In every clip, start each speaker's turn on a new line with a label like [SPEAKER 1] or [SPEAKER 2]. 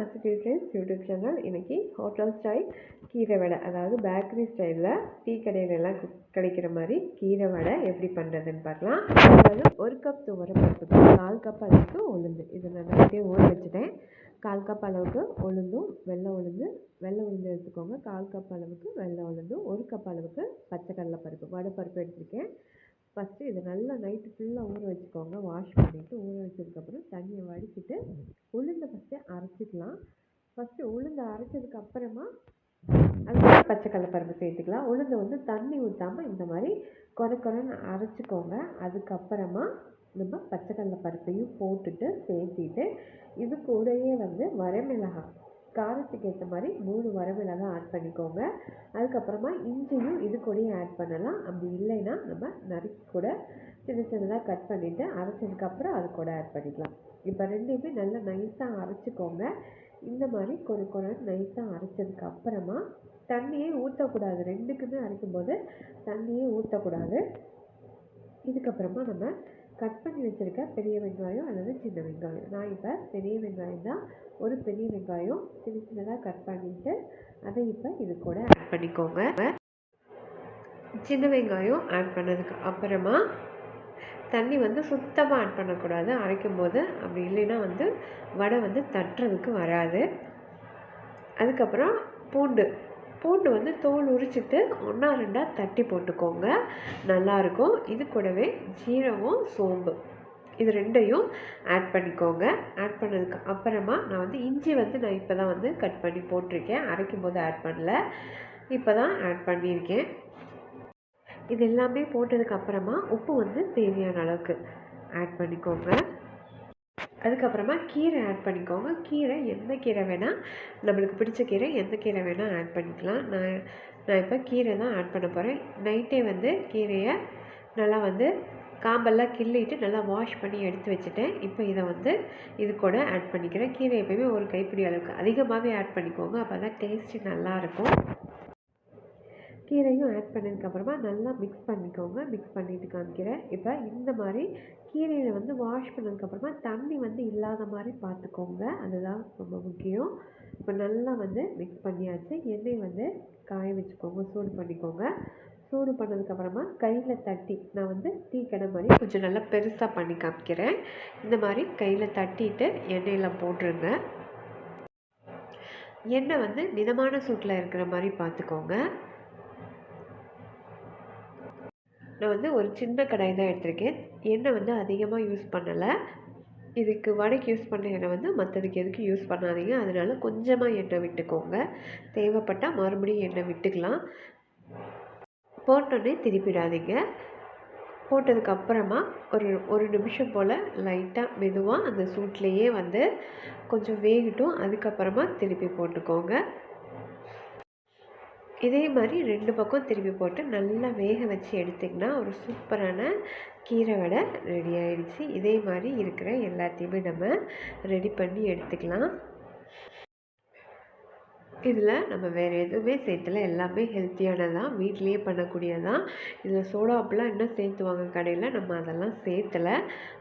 [SPEAKER 1] Aarthi friends YouTube channel. இன்றைக்கி hotel style கீரை வடை, அதாவது பேக்கரி ஸ்டைலில் டீ கடையிலெல்லாம் கிடைக்கிற மாதிரி கீரை வடை எப்படி பண்ணுறதுன்னு பார்க்கலாம். அதாவது 1 கப் துவரம்பருப்புக்கு 1/4 கப் அளவுக்கு உளுந்து, இது நான் நைட்டே ஊற வச்சுட்டேன். 1/4 கப் அளவுக்கு உளுந்தும் வெள்ளை உளுந்து எடுத்துக்கோங்க. 1/4 கப் அளவுக்கு வெள்ளை உளுந்தும் 1 கப் அளவுக்கு பச்சை கடலைப்பருப்பு வடை பருப்பு எடுத்துருக்கேன். ஃபஸ்ட்டு இது நல்லா நைட்டு ஃபுல்லாக ஊற வச்சுக்கோங்க. வாஷ் பண்ணிவிட்டு ஊற வச்சதுக்கப்புறம் தண்ணியை வடிச்சிட்டு உளுந்தை ஃபஸ்ட்டு அரைச்சிக்கலாம். ஃபஸ்ட்டு உளுந்தை அரைச்சதுக்கு அப்புறமா அதுக்கு பச்சை கடலைப்பருப்பு சேர்த்துக்கலாம். உளுந்தை வந்து தண்ணி ஊற்றாமல் இந்த மாதிரி கொரன்னு அரைச்சிக்கோங்க. அதுக்கப்புறமா நம்ம பச்சை கடலைப்பருப்பையும் போட்டுட்டு சேர்த்திட்டு இது கூடயே வந்து வரமிளகாய் காரத்துக்கு ஏற்ற மாதிரி 3 வரமிளகாய் ஆட் பண்ணிக்கோங்க. அதுக்கப்புறமா இஞ்சியும் இது கூடயே ஆட் பண்ணலாம். அப்படி இல்லைன்னா நம்ம நறுக்கி கூட சின்னதாக கட் பண்ணிவிட்டு அரைச்சதுக்கப்புறம் அது கூட ஆட் பண்ணிக்கலாம். இப்போ ரெண்டையுமே நல்லா நைஸாக அரைச்சிக்கோங்க. இந்த மாதிரி கொரன்னு நைஸாக அரைச்சதுக்கப்புறமா தண்ணியே ஊற்றக்கூடாது. ரெண்டுக்குமே அரைக்கும்போது தண்ணியே ஊற்றக்கூடாது. இதுக்கப்புறமா நம்ம கட் பண்ணி வச்சுருக்க பெரிய வெங்காயம் அல்லது சின்ன வெங்காயம், நான் இப்போ பெரிய வெங்காயம் தான், ஒரு பெரிய வெங்காயம் சின்னதாக கட் பண்ணிவிட்டு அதை இப்போ இது கூட ஆட் பண்ணிக்கோங்க. சின்ன வெங்காயம் ஆட் பண்ணதுக்கு அப்புறமா தண்ணி வந்து சுத்தமாக ஆட் பண்ணக்கூடாது அரைக்கும் போது, அப்படி இல்லைன்னா வந்து வடை வந்து தட்டுறதுக்கு வராது. அதுக்கப்புறம் பூண்டு வந்து தோல் உரிச்சிட்டு 1-2 தட்டி போட்டுக்கோங்க, நல்லாயிருக்கும். இது கூடவே ஜீரகம் சோம்பு இது ரெண்டையும் ஆட் பண்ணிக்கோங்க. ஆட் பண்ணதுக்கு அப்புறமா நான் வந்து இஞ்சி வந்து நான் இப்போ தான் வந்து கட் பண்ணி போட்டிருக்கேன், அரைக்கும் போது ஆட் பண்ணல, இப்போ தான் ஆட் பண்ணியிருக்கேன். இது எல்லாமே போட்டதுக்கு அப்புறமா உப்பு வந்து தேவையான அளவுக்கு ஆட் பண்ணிக்கோங்க. அதுக்கப்புறமா கீரை ஆட் பண்ணிக்கோங்க. கீரை எந்த கீரை வேணால், நம்மளுக்கு பிடிச்ச கீரை எந்த கீரை வேணால் ஆட் பண்ணிக்கலாம். நான் இப்போ கீரை தான் ஆட் பண்ண போகிறேன். நைட்டே வந்து கீரையை நல்லா வந்து காம்பெல்லாம் கிள்ளிட்டு நல்லா வாஷ் பண்ணி எடுத்து வச்சுட்டேன். இப்போ இதை வந்து இது கூட ஆட் பண்ணிக்கிறேன். கீரை எப்போயுமே ஒரு கைப்பிடி அளவுக்கு அதிகமாகவே ஆட் பண்ணிக்கோங்க, அப்போ தான் டேஸ்ட்டு நல்லாயிருக்கும். கீரையும் ஆட் பண்ணதுக்கப்புறமா நல்லா மிக்ஸ் பண்ணிக்கோங்க. மிக்ஸ் பண்ணிவிட்டு காமிக்கிறேன். இப்போ இந்த மாதிரி கீரையை வந்து வாஷ் பண்ணதுக்கப்புறமா தண்ணி வந்து இல்லாத மாதிரி பார்த்துக்கோங்க, அதுதான் ரொம்ப முக்கியம். இப்போ நல்லா வந்து மிக்ஸ் பண்ணியாச்சு. எண்ணெய் வந்து காய வச்சுக்கோங்க, சூடு பண்ணிக்கோங்க. சூடு பண்ணதுக்கப்புறமா கையில் தட்டி, நான் வந்து டீ கடை மாதிரி கொஞ்சம் நல்லா பெருசாக பண்ணி காமிக்கிறேன். இந்த மாதிரி கையில் தட்டிட்டு எண்ணெயில் போட்டுருங்க. எண்ணெய் வந்து மிதமான சூட்டில் இருக்கிற மாதிரி பார்த்துக்கோங்க. நான் வந்து ஒரு சின்ன கடாய் தான் எடுத்திருக்கேன். எண்ணெய் வந்து அதிகமாக யூஸ் பண்ணலை. இதுக்கு வடைக்கு யூஸ் பண்ண எண்ணெய் வந்து மற்றதுக்கு எதுக்கு யூஸ் பண்ணாதீங்க. அதனால கொஞ்சமாக எண்ணெய் விட்டுக்கோங்க. தேவைப்பட்டால் மறுபடியும் எண்ணெய் விட்டுக்கலாம். போட்டோன்னே திருப்பிடாதீங்க. போட்டதுக்கப்புறமா ஒரு நிமிஷம் போல் லைட்டாக மெதுவாக அந்த சூட்லேயே வந்து கொஞ்சம் வேகட்டும். அதுக்கப்புறமா திருப்பி போட்டுக்கோங்க. இதே மாதிரி 2 பக்கம் திருப்பி போட்டு நல்லா வேக வச்சு எடுத்திங்கன்னா ஒரு சூப்பரான கீரை வடை ரெடி ஆகிடுச்சு. இதே மாதிரி இருக்கிற எல்லாத்தையுமே நம்ம ரெடி பண்ணி எடுத்துக்கலாம். இதில் நம்ம வேறு எதுவுமே சேர்த்துல, எல்லாமே ஹெல்த்தியானதான், வீட்லேயே பண்ணக்கூடியதான். இதில் சோடாப்பெலாம் இன்னும் சேர்த்துவாங்க கடையில், நம்ம அதெல்லாம் சேர்த்தலை,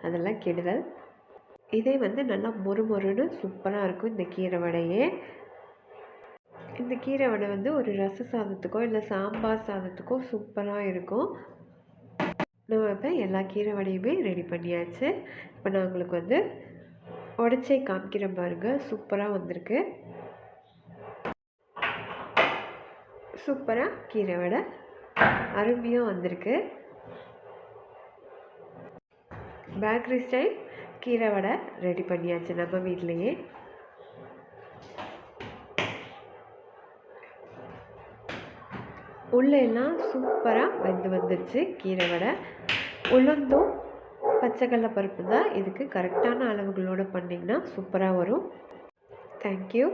[SPEAKER 1] அதெல்லாம் கெடுதல். இதே வந்து நல்லா மொறுன்னு சூப்பராக இருக்கும் இந்த கீரை வடையே. இந்த கீரை வடை வந்து ஒரு ரச சாதத்துக்கோ இல்லை சாம்பார் சாதத்துக்கோ சூப்பராக இருக்கும். நம்ம இப்போ எல்லா கீரை வடையுமே ரெடி பண்ணியாச்சு. இப்போ நான் உங்களுக்கு வந்து உடச்சே காமிக்கிறேன் பாருங்கள், சூப்பராக வந்திருக்கு. சூப்பராக கீரை வடை அருமையாக வந்திருக்கு. பேக்கரி ஸ்டைல் கீரை வடை ரெடி பண்ணியாச்சு நம்ம வீட்லேயே. உள்ளெல்லாம் சூப்பராக வந்துருச்சு கீரை வடை. உளுந்தும் பச்சை கடலைப்பருப்பு தான் இதுக்கு கரெக்டான அளவுகளோடு பண்ணிங்கன்னா சூப்பராக வரும். தேங்க்யூ.